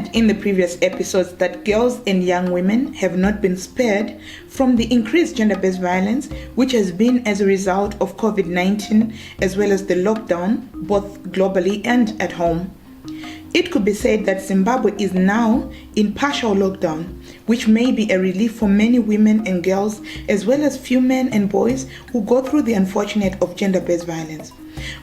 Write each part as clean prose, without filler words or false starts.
mentioned in the previous episodes that girls and young women have not been spared from the increased gender-based violence, which has been as a result of COVID-19 as well as the lockdown, both globally and at home. It could be said that Zimbabwe is now in partial lockdown, which may be a relief for many women and girls, as well as few men and boys who go through the unfortunate of gender-based violence.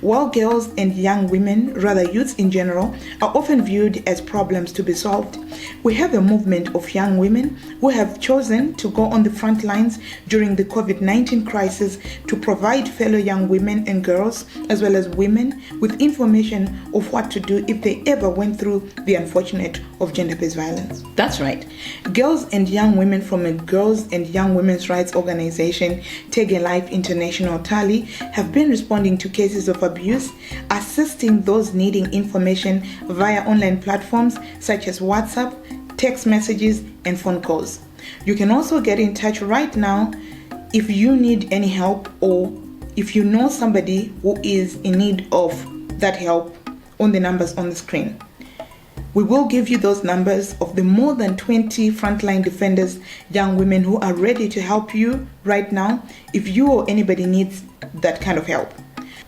While girls and young women, rather youths in general, are often viewed as problems to be solved, we have a movement of young women who have chosen to go on the front lines during the COVID-19 crisis to provide fellow young women and girls, as well as women, with information of what to do if they ever went through the unfortunate of gender-based violence. That's right. Girls and young women from a Girls and Young Women's Rights Organization, TaLI International TaLI, have been responding to cases of abuse, assisting those needing information via online platforms such as WhatsApp, text messages, and phone calls. You can also get in touch right now if you need any help or if you know somebody who is in need of that help on the numbers on the screen. We will give you those numbers of the more than 20 frontline defenders, young women who are ready to help you right now if you or anybody needs that kind of help.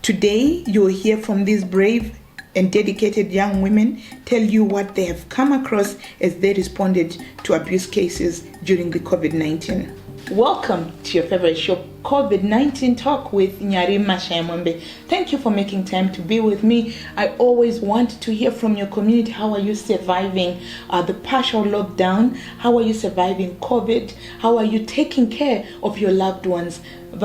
Today, you will hear from these brave and dedicated young women tell you what they have come across as they responded to abuse cases during the COVID-19. Welcome to your favorite show, COVID-19 Talk with Nyari Mashayamombe. Thank you for making time to be with me. I always want to hear from your community. How are you surviving the partial lockdown? How are you surviving COVID? How are you taking care of your loved ones? You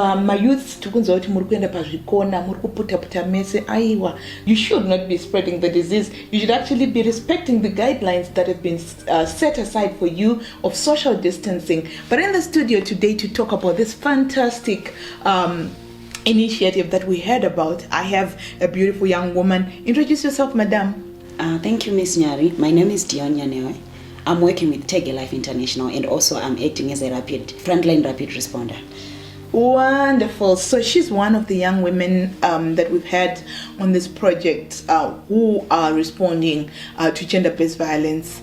should not be spreading the disease. You should actually be respecting the guidelines that have been set aside for you of social distancing. But in the studio today to talk about this fantastic initiative that we heard about, I have a beautiful young woman. Introduce yourself, madam. Thank you, Miss Nyari. My name is Dion Nyanewe. I'm working with TaLI International, and also I'm acting as a frontline rapid responder. Wonderful. So she's one of the young women that we've had on this project who are responding to gender-based violence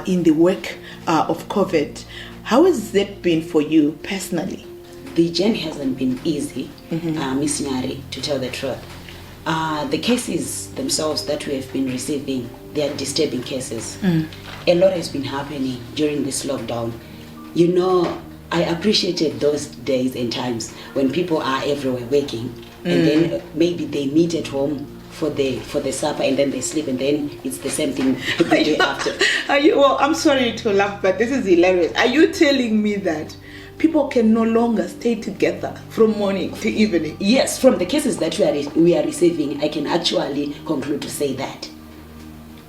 in the wake of COVID. How has it been for you personally? The journey hasn't been easy, Miss Nyari, to tell the truth. The cases themselves that we have been receiving, they are disturbing cases. A lot has been happening during this lockdown. You know, I appreciated those days and times when people are everywhere working, and then maybe they meet at home for the supper, and then they sleep, and then it's the same thing the day after. Well, I'm sorry to laugh, but this is hilarious. Are you telling me that people can no longer stay together from morning to evening? Yes, from the cases that we are receiving, I can actually conclude to say that.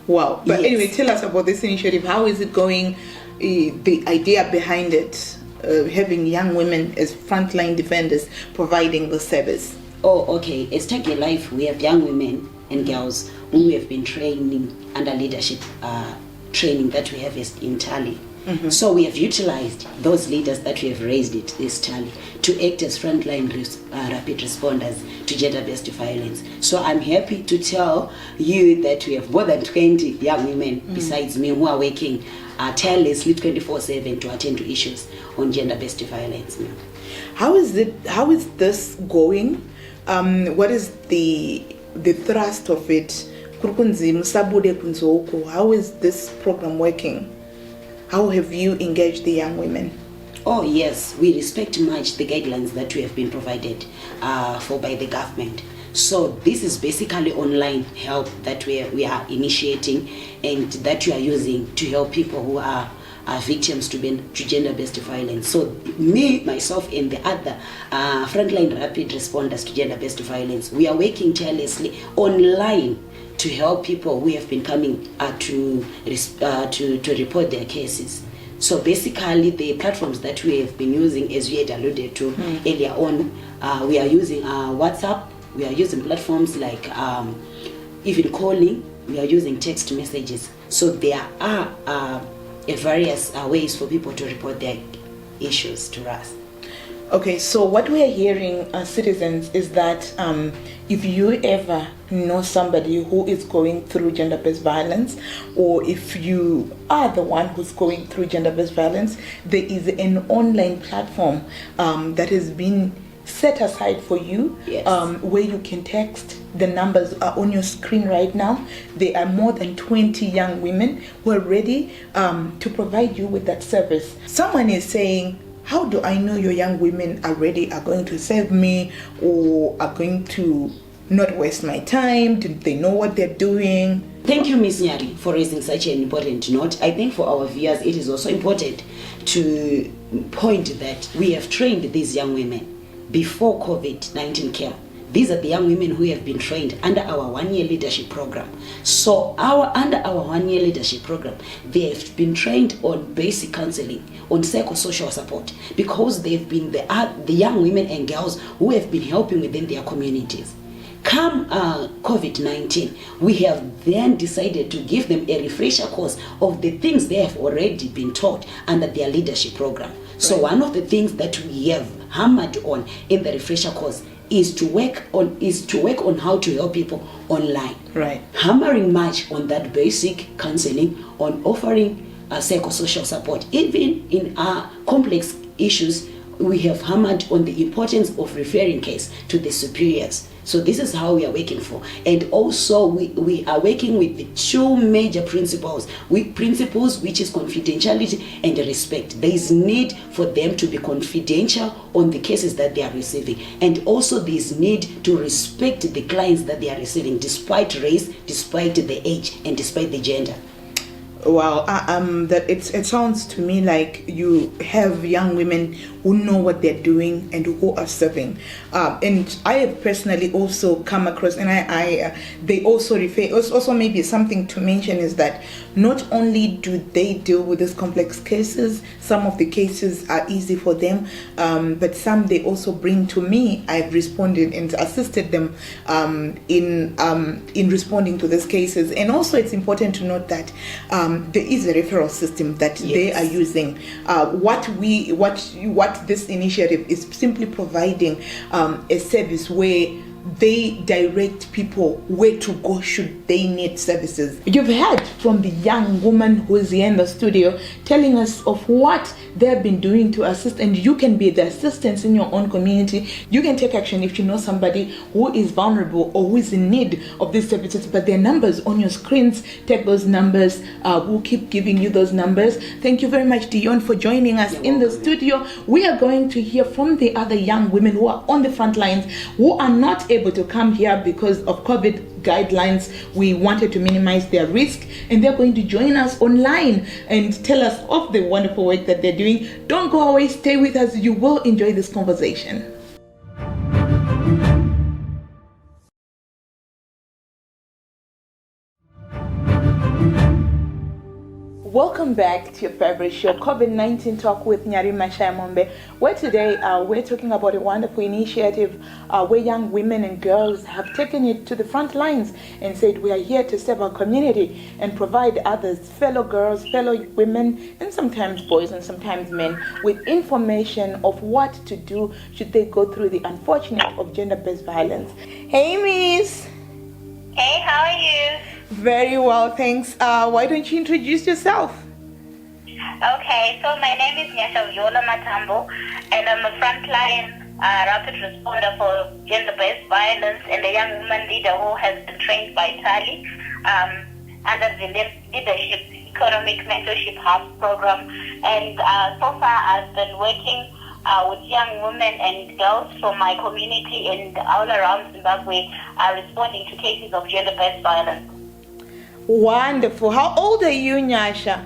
Wow. But yes. Anyway, tell us about this initiative. How is it going? The idea behind it? Having young women as frontline defenders providing the service. Oh, okay. As TaLI, we have young women and girls who we have been training under leadership training that we have in TaLI. So we have utilized those leaders that we have raised at this TaLI to act as frontline rapid responders to gender-based violence. So I'm happy to tell you that we have more than 20 young women besides me who are working tirelessly 24/7 to attend to issues on gender-based violence. How is this going? What is the thrust of it? How is this program working? How have you engaged the young women? Oh yes, we respect much the guidelines that we have been provided for by the government. So this is basically online help that we are initiating and that we are using to help people who are victims to gender-based violence. So me, myself, and the other frontline rapid responders to gender-based violence, we are working tirelessly online to help people who have been coming to report their cases. So basically, the platforms that we have been using, as we had alluded to earlier on, we are using WhatsApp. We are using platforms like even calling. We are using text messages. So there are various ways for people to report their issues to us. Okay, so what we are hearing, citizens, is that if you ever know somebody who is going through gender-based violence, or if you are the one who's going through gender-based violence, there is an online platform that has been set aside for you, Yes. where you can text. The numbers are on your screen right now. There are more than 20 young women who are ready to provide you with that service. Someone is saying, how do I know your young women are ready, are going to serve me, or are going to not waste my time? Do they know what they're doing? Thank you, Ms. Nyari, for raising such an important note. I think for our viewers, it is also important to point that we have trained these young women before COVID-19 came. These are the young women who have been trained under our one-year leadership program. So under our one-year leadership program, they have been trained on basic counseling, on psychosocial support, because they've been the young women and girls who have been helping within their communities. Come COVID-19, we have then decided to give them a refresher course of the things they have already been taught under their leadership program. So one of the things that we have hammered on in the refresher course is to work on how to help people online. Right. Hammering much on that basic counseling, on offering psychosocial support. Even in our complex issues, we have hammered on the importance of referring case to the superiors. So this is how we are working for. And also we are working with the two major principles, which is confidentiality and respect. There is need for them to be confidential on the cases that they are receiving. And also there is need to respect the clients that they are receiving, despite race, despite the age, and despite the gender. Wow, that it sounds to me like you have young women who know what they're doing and who are serving. And I have personally also come across, and they also refer. Also, maybe something to mention is that not only do they deal with these complex cases, some of the cases are easy for them, but some they also bring to me. I've responded and assisted them in responding to these cases. And also, it's important to note that there is a referral system that they are using. What this initiative is simply providing a service where they direct people where to go should they need services. You've heard from the young woman who is here in the studio telling us of what they've been doing to assist, and you can be the assistance in your own community. You can take action if you know somebody who is vulnerable or who is in need of these services. But there are numbers on your screens. Take those numbers. We'll keep giving you those numbers. Thank you very much, Dion, for joining us in the studio. We are going to hear from the other young women who are on the front lines, who are not able to come here because of COVID guidelines. We wanted to minimize their risk, and they're going to join us online and tell us of the wonderful work that they're doing. Don't go away, stay with us. You will enjoy this conversation. Welcome back to your favorite show, COVID-19 Talk with Nyari Mashayamombe, where today we're talking about a wonderful initiative where young women and girls have taken it to the front lines and said, we are here to serve our community and provide others, fellow girls, fellow women, and sometimes boys and sometimes men, with information of what to do should they go through the unfortunate of gender-based violence. Hey, Miss. Hey, how are you? Very well, thanks. Why don't you introduce yourself? Okay, so my name is Nyari, and I'm a Frontline rapid responder for gender-based violence and a young woman leader who has been trained by TaLI under the Leadership Economic Mentorship Hubs program. And so far I've been working with young women and girls from my community and all around Zimbabwe responding to cases of gender-based violence. Wonderful. How old are you, Nyasha?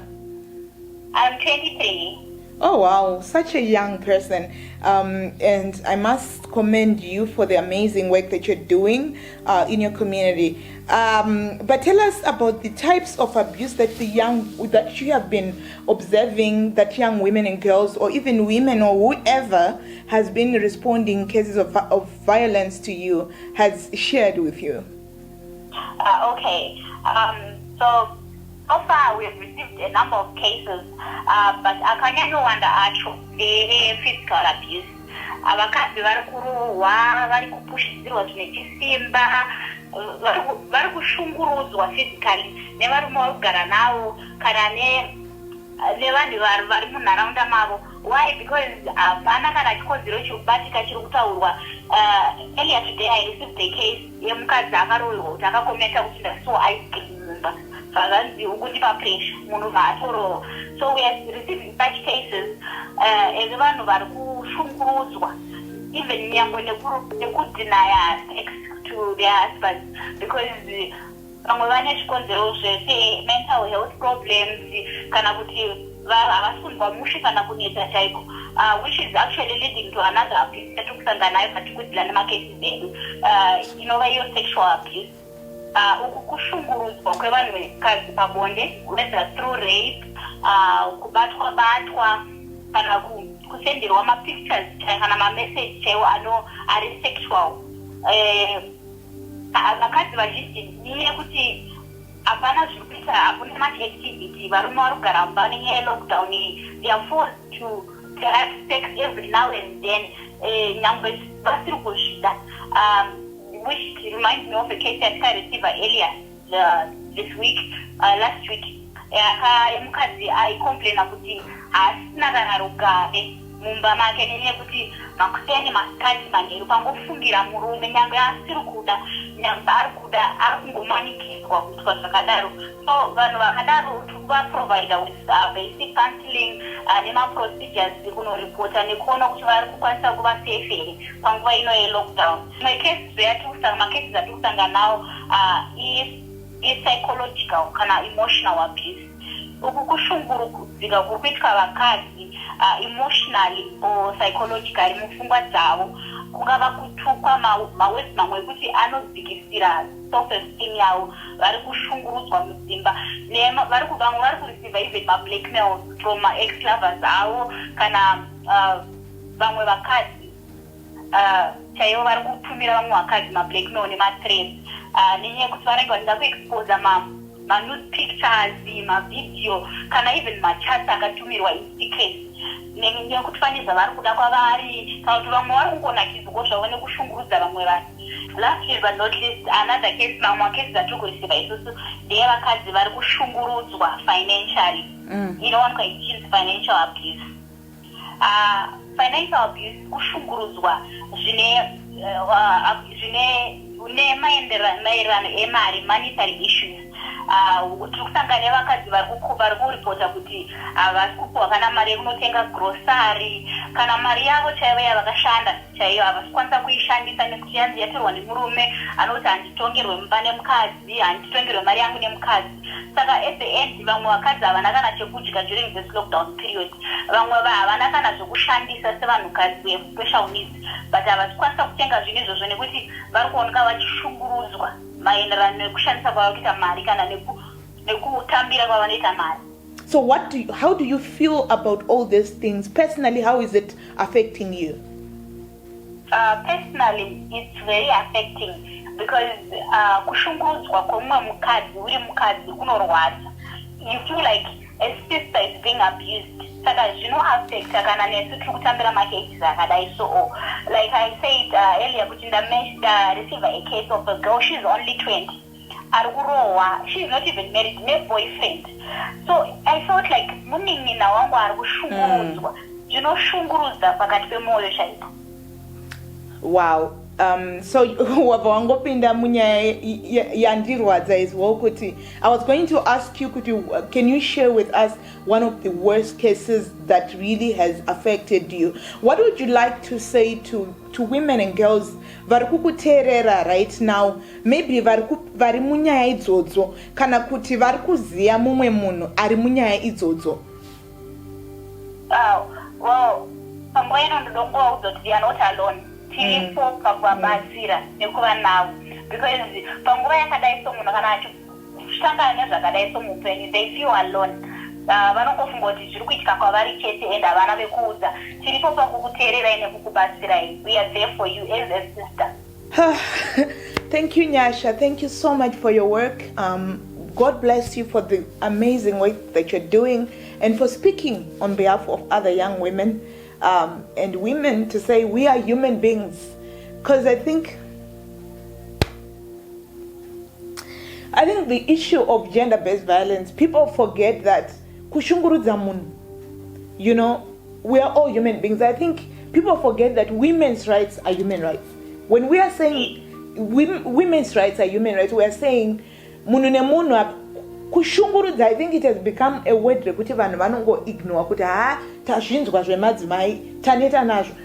I'm 23. Oh wow, such a young person. And I must commend you for the amazing work that you're doing in your community. But tell us about the types of abuse that that you have been observing, that young women and girls, or even women or whoever has been responding cases of violence to you has shared with you. Okay. So far we've received a number of cases, but I can't know under actual physical abuse. Vakadzi vari kurohwa, vari kupushidzirwa zvine chisimba, vari kushungurudzwa physically nevarume vari kugara navo kana nevanhu vari munharaunda mavo. Why? Because hapana kana chikodzero chekubatika chiri kutaurwa. Earlier today I received a case yemukadzi akarohwa kuti akakomenta kuti ndasiwa ice cream mumba. Zvakanzi ukundipa pressure munhu vaatorohwa. So we are receiving such cases as vanhu vari kushungurudzwa, even nyangwe nekudinaya sex to their husbands because vamwe vane zvikonzero zvese mental health problems kana kuti havasundwa mushe kana kuneta chaiko, which is actually leading to another abuse yatokusangana nayo patikudzira nemacases edu inova iyo sexual abuse. Uku kushungurudzwa kwevanhu vekadzi pabonde, whether through rape, kubatwa kana kusenderwa mapictures kana mamessage chaiwo ari sexual. Vakadzi vazhinji neyekuti hapana zviri kuita, hakuna maactivity, varume vari kugara mumba nenyaya yelockdown, they are forced to have sex every now and then, nyangwe vasiri kuzvida, which reminds me of a case that I received earlier last week. Mukadzi aicomplaina kuti haasina kana rugare mumba make nenyaya yekuti makuseni masikati manheru pangofungira murume nyangwe asiri kuda, nyangwe ari kuda ari kungomanikidzwa kuitwa zvakadaro. So vanhu vakadaro tokuvaprovida with basic counseling nemaprocedures ekunoripota nekuona kuti vari kukwanisa kuva safe here panguva ino yelockdown. Macases atikusangana nawo psychological kana emotional abuse. Uku kushungurudzika kuri kuitwa vakadzi emotionally or psychologically mupfungwa dzavo, kungava kutukwa mawezi mamwe ekuti anodzikisira self esteem yavo, vari kushungurudzwa mudzimba, vamwe vari kureceiva even mablackmail from ex lovers avo kana vamwe vakadzi chaivo vari kutumira vamwe vakadzi mablackmail nemathreats nenyaya yekuti vanenge vachida kuexposa nude pictures, mavideo kana even machats akatumirwa in secret nekuti fane zvavari kuda kwavari kana kuti vamwe vari kungonakidzwa zvavo nekushungurudza vamwe vanhu. Last but not least, another case, mamwe cases atiri kurisiva isusu ndeyevakadzi vari kushungurudzwa financially, inowanikwa ichinzi financial abuse. Financial abuse kushungurudzwa zvine maererano emari, monetary issues. Tiri kusangana nevakadzi vari kuripota kuti havasi kupiwa kana mari yekunotenga grocery kana mari yavo chaivo yavakashanda chaiyo havasi kukwanisa kuishandisa nekuti yanzi yatorwa nemurume anoti handitongerwe mumba nemukadzi, handitongerwe mari yangu nemukadzi. Saka at the end vamwe vakadzi havana kana chekudya during this lockdown period, vamwe havana kana zvokushandisa sevanhukadzi wespecial needs, but havasi kukwanisa kutenga zvinhu izvozvo nekuti vari kuoneka vachishungurudzwa maenderano nekushandisa kwavo kuita mari kana nekutambira kwavanoita mari. So how do you feel about all these things? Personally, how is it affecting you? Personally, it's very affecting because kushungurudzwa kwomumwe mukadzi uri mukadzi kunorwadza. You feel like a sister is being abused. Saka zvinoaffecta kana nesu tiri kutambira macases akadai. So like I said earlier kuti receive a case of a girl, she's only 20. Arukurohwa, she's not even married, no boyfriend. So I felt like munin'ina wangu ari kushungurudzwa. Zvinoshungurudza pakati pemoyo chaipo. Wow. So wabva wangopinda munyaya yandirwadza as well kuti I was going to ask you, can you share with us one of the worst cases that really has affected you? What would you like to say to women and girls vari kukuteerera right now, maybe vari munyaya idzodzo kana kuti vari kuziya mumwe munhu ari munyaya idzodzo? Well, panguva ino ndinongovaudza kuti they are not alone. Tiripo pakuvabatsira nekuva navo, because panguva yakadai somunhu kana achishangana nezvakadai somupenyu, they feel alone. Vanongofunga kuti zviri kuitika kwavari chete and havana vekuudza. Tiripo pakukuteererai nekukubatsirai. We are there for you as a sister. Thank you, Nyasha. Thank you so much for your work. God bless you for the amazing work that you're doing and for speaking on behalf of other young women. and women to say we are human beings. Because I think the issue of gender-based violence, people forget that kushungurudza munhu, you know, we are all human beings. I think people forget that women's rights are human rights. When we are saying women's rights are human rights, we are saying munhu nemunhu kushungurudza. I think it has become a word rekuti vanhu vanongo ignore kuti tazvinzwa zvemadzimai taneta nazvo.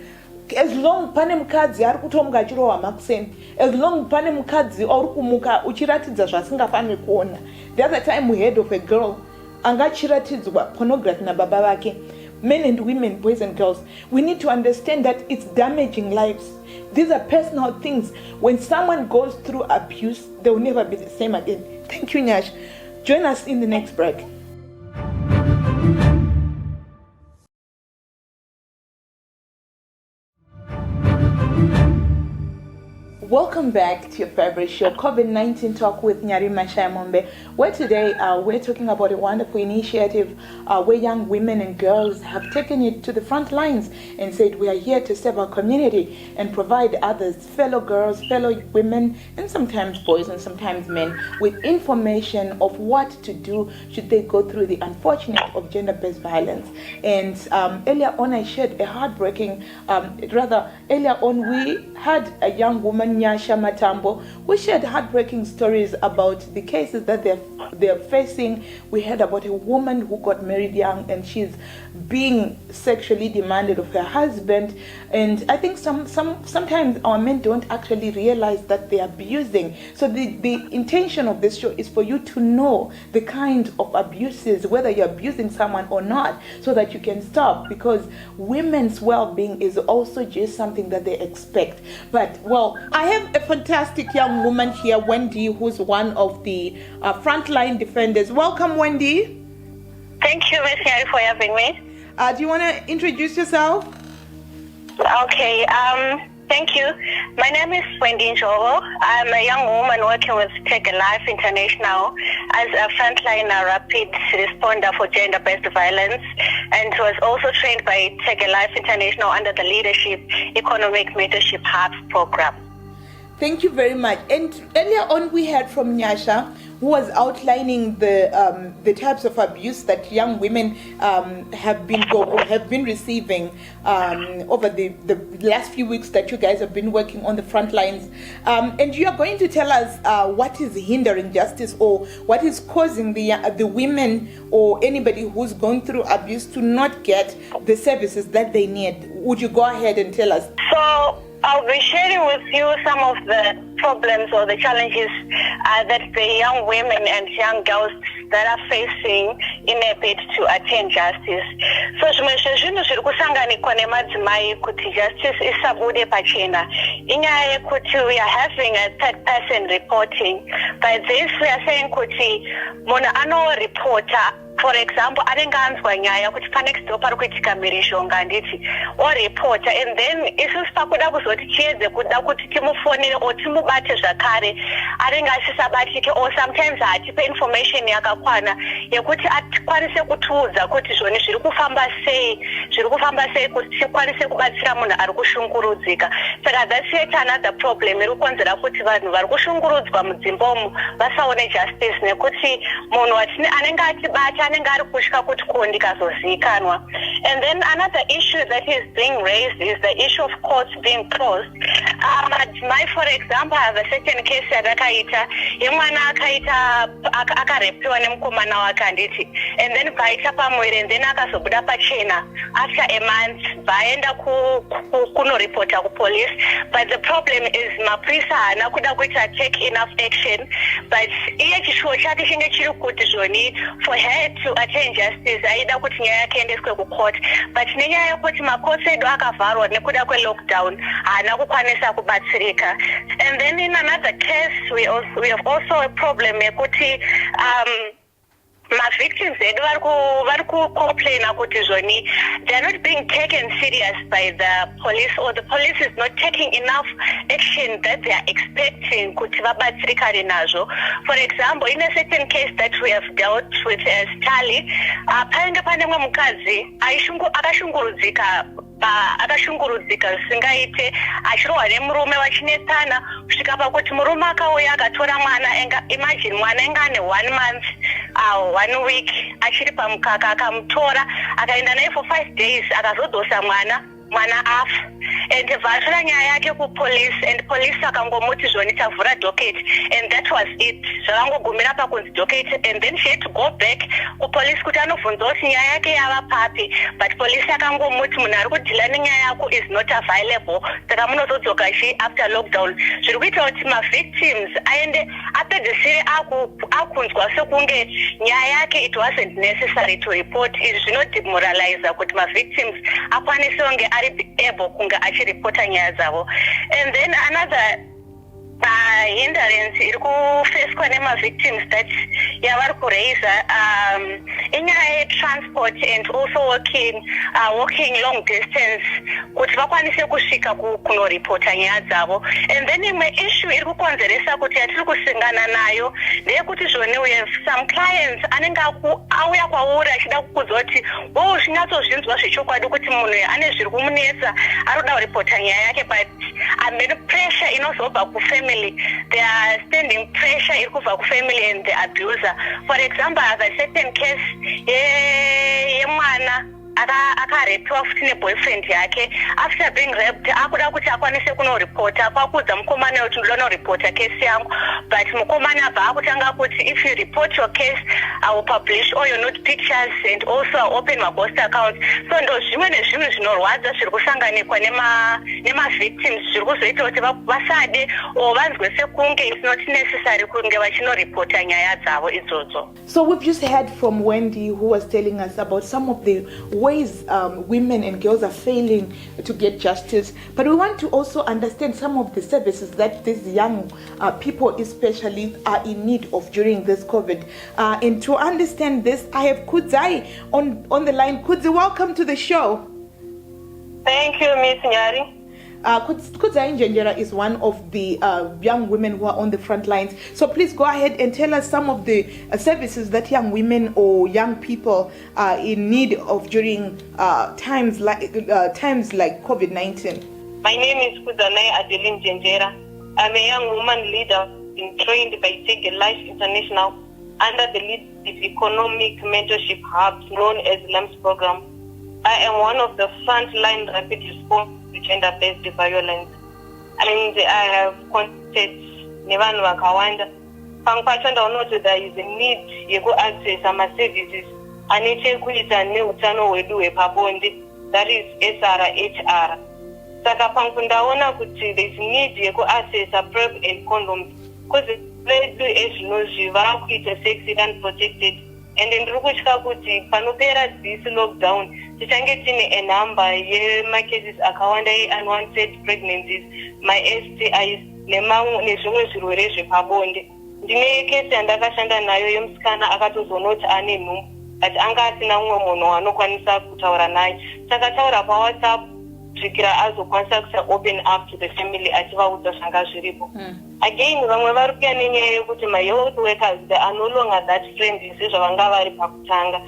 As long pane mukadzi ari kutomuka achirohwa makuseni, as long pane mukadzi ari kumuka uchiratidza zvasingafaniri kuona. The other time we heard of a girl anga chiratidzwa pornography nababa vake. Men and women, boys and girls, we need to understand that it's damaging lives. These are personal things. When someone goes through abuse, they will never be the same again. Thank you, Nyash. Join us in the next break. Welcome back to your favorite show, COVID-19 Talk with Nyari Mashayamombe, where today we're talking about a wonderful initiative where young women and girls have taken it to the front lines and said we are here to serve our community and provide others, fellow girls, fellow women, and sometimes boys and sometimes men, with information of what to do should they go through the unfortunate of gender-based violence. And earlier on I shared a heartbreaking, earlier on we had a young woman, Nyasha Matambo, who shared heartbreaking stories about the cases that they're facing. We heard about a woman who got married young and she's being sexually demanded of her husband. And I think sometimes our men don't actually realize that they're abusing. So the intention of this show is for you to know the kind of abuses, whether you're abusing someone or not, so that you can stop, because women's well-being is also just something that they expect. But, well, I have a fantastic young woman here, Wendy, who's one of the frontline defenders. Welcome, Wendy. Thank you, Ms. Nyari, for having me. Do you want to introduce yourself? Okay, thank you. My name is Wendy Njovo. I'm a young woman working with TaLI International as a frontline rapid responder for gender-based violence, and was also trained by TaLI International under the Leadership Economic Mentorship Hubs program. Thank you very much. And earlier on we heard from Nyasha, who was outlining the types of abuse that young women have been receiving over the last few weeks that you guys have been working on the front lines. And you are going to tell us what is hindering justice, or what is causing the women or anybody who's gone through abuse to not get the services that they need. Would you go ahead and tell us? So I'll be sharing with you some of the problems or the challenges that the young women and young girls that are facing in a bid to attain justice. So zvinhu zviri kusanganikwa nemadzimai kuti justice isabude pachena inyaya yekuti we are having a third person reporting. By this we are saying kuti munhu anoreporta. For example, anenge anzwa nyaya kuti panext door pari kuitika mhirizhonga handiti orepota, and then isusu pakuda kuzoti tiedze kuda kuti timufonere or timubate zvakare anenge asisabatike, or sometimes hatipe information yakakwana yekuti atikwanise kutiudza kuti zvoni zviri kufamba sei kuti tikwanise kubatsira munhu ari kushungurudzika. Saka that's yet another problem iri kukonzera kuti vanhu vari kushungurudzwa mudzimba umu vasaone justice, nekuti munhu anenge atibata anenge ari kutya kuti ndikazozikanwa. And then another issue that is being raised is the issue of courts being closed. For example, I have a certain case yadakaita yemwana akarepiwa nemukomana wake handiti, and then paita pamwiri, and then akazobuda pachena after a month vaenda kunorepota kupolice. But the problem is mapurisa haana kuda kuita take enough action, but iye chishuwo chake chinge chiri kuti zvoni for her to attain justice aida kuti nyaya yake endeswe kucourt, but nenyaya yekuti macourts edu akavharwa nekuda kwelockdown haana kukwanisa kubatsirika. And then in another case we have also a problem yekuti victims edu vari kucomplaina kuti zvoni they are not being taken serious by the police, or the police is not taking enough action that they are expecting kuti vabatsirikane nazvo. For example, in a certain case that we have dealt with as TaLI, panenge pane mumwe mukadzi akashungurudzika akashungurudzika zvisingaite achirohwa nemurume vachinetsana kusvika pakuti murume akauya akatora mwana imagine mwana ainge ane 1 month 1 week achiri pamukaka akamutora akaenda naye for 5 days akazodzosa mwana afa and vhasvira nyaya yake kupolice and police akangomuti zvoni tavhura docket and that was it zvakangogumira pakunzi docket and then she had to go back kupolice kuti anobvunza kuti nyaya yake yava papi but police akangomuti munhu ari kudhila nenyaya yako is not available saka munozodzoka after lockdown zviri kuita kuti mavictims aende apedzisire akunzwa sekunge nyaya yake it wasn't necessary to report izvi zvinodemoraliza kuti mavictims akwanise kunge ari able kunge achiripota nyaya dzavo. And then another hindrance iri kufeswa nemavictims that yavari kuraisa inyaya yetransport and also walking long distance kuti vakwanise kusvika kunoripota nyaya dzavo. And then imwe issue iri kukonzeresa kuti yatiri kusangana nayo ndeyekuti zvone we have some clients anenge auya kwauri achida kukudza kuti zvinyatsozvinzwa zvechokwadi kuti munhu ane zviri kumunetsa ari kuda kuripota nyaya yake but amene pressure inozobva kufamily. They are standing pressure iri kubva kufamily and the abuser. For example, I have a certain case yemwana akarepiwa futi neboyfriend yake. After being raped akuda kuti akwanise kunoripota kwakudza mukomana kuti ndinoda kuripota case yangu but mukomana abva akutanga kuti if you report your case I will publish all your nude pictures and also I'll open my ghost account. So ndo zvimwe nezvimwe zvinorwadza zviri kusanganikwa nema-victims zviri kuzoita kuti vasade or vanzwe sekunge it's not necessary kunge vachinoripota nyaya dzavo idzodzo. So we've just heard from Wendy who was telling us about some of the ways women and girls are failing to get justice, but we want to also understand some of the services that these young people especially are in need of during this COVID. And to understand this, I have Kudzai on the line. Kudzi, welcome to the show. Thank you, Miss Nyari. Kudzai Njenjera is one of the young women who are on the front lines. So please go ahead and tell us some of the services that young women or young people are in need of during times like COVID-19. My name is Kudzai Adeline Njenjera. I'm a young woman leader trained by TaLI International under the Leadership Economic Mentorship Hubs known as LEMS program. I am one of the frontline rapid response to gender-based violence, and I have contacted nevanhu vakawanda. Pamwe pacho ndaona kuti there is a need yekuaccess services ane chekuita neutano hwedu hwepabonde, that is SRHR. Saka pamwe ndaona kuti there is need yekuaccess PrEP and condoms because vedu ezvinozvi vaakuita sex unprotected, and ndiri kutya kuti panopera this lockdown tichange tine enhamba yemacases akawanda unwanted pregnancies, STIs nezvimwe zvirwere zvepabonde. Ndine kesi yandakashanda nayo yemusikana akatozonoti ane nhumbu ati anga asina mumwe munhu anokwanisa kutaura naye, saka taura paWhatsApp kusvikira azokwanisa kusa open up to the family achivaudza zvanga zviripo. Again, vamwe vari kuya nenyaya yekuti my health workers they are no longer that friendly sezvavanga vari pakutanga.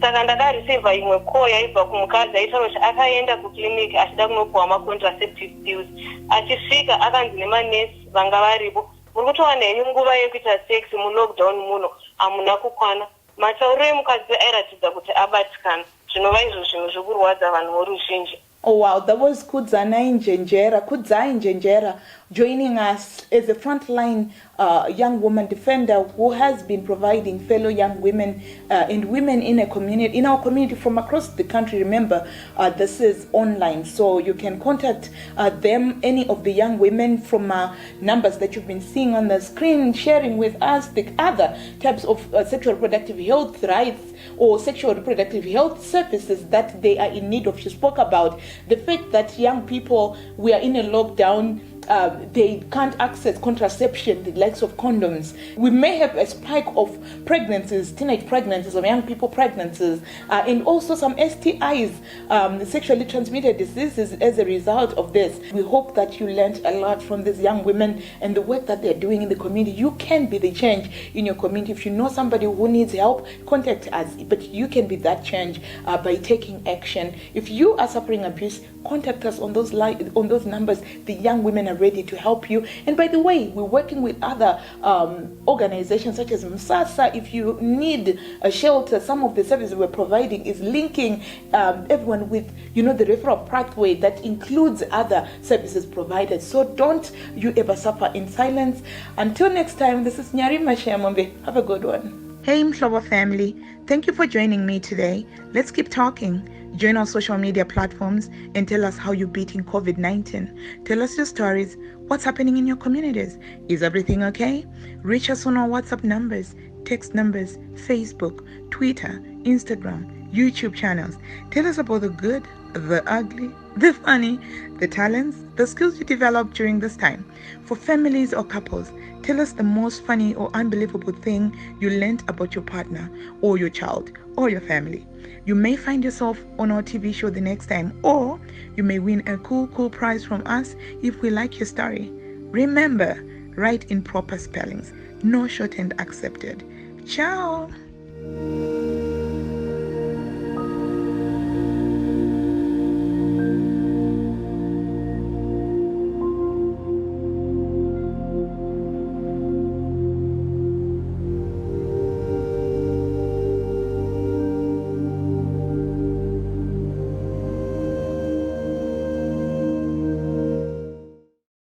Saka ndakareceiva imwe call yaibva kumukadzi aitaura kuti akaenda kuclinic achida kunopuwa macontraceptive pills. Achisvika akanzi nemanesi vanga varipo, muri kutowana henyu nguva yekuita sex mulockdown muno hamuna kukwana. Matauriro emukadzi airatidza kuti abatikana, zvinova izvo zvinhu zvokurwadza vanhu voruzhinji. Oh wow, that was Kudzai Njenjera joining us as a frontline young woman defender who has been providing fellow young women and women in our community from across the country. Remember, this is online, so you can contact them, any of the young women from numbers that you've been seeing on the screen, sharing with us the other types of sexual reproductive health rights or sexual reproductive health services that they are in need of. She spoke about the fact that young people, we are in a lockdown, they can't access contraception, the likes of condoms. We may have a spike of pregnancies, teenage pregnancies, or young people pregnancies, and also some STIs, sexually transmitted diseases as a result of this. We hope that you learned a lot from these young women and the work that they're doing in the community. You can be the change in your community. If you know somebody who needs help, contact us. But you can be that change by taking action. If you are suffering abuse, contact us on those numbers. The young women are ready to help you. And by the way, we're working with other organizations such as Msasa. If you need a shelter, some of the services we're providing is linking everyone with, the referral pathway that includes other services provided. So don't you ever suffer in silence. Until next time, this is Nyari Mashayamombe. Have a good one. Hey Mhlobo family, thank you for joining me today. Let's keep talking. Join our social media platforms and tell us how you're beating COVID-19. Tell us your stories. What's happening in your communities? Is everything okay? Reach us on our WhatsApp numbers, text numbers, Facebook, Twitter, Instagram, YouTube channels. Tell us about the good, the ugly, the funny, the talents, the skills you developed during this time. For families or couples, tell us the most funny or unbelievable thing you learned about your partner or your child or your family. You may find yourself on our TV show the next time, or you may win a cool prize from us if we like your story. Remember, write in proper spellings. No shorthand accepted. Ciao.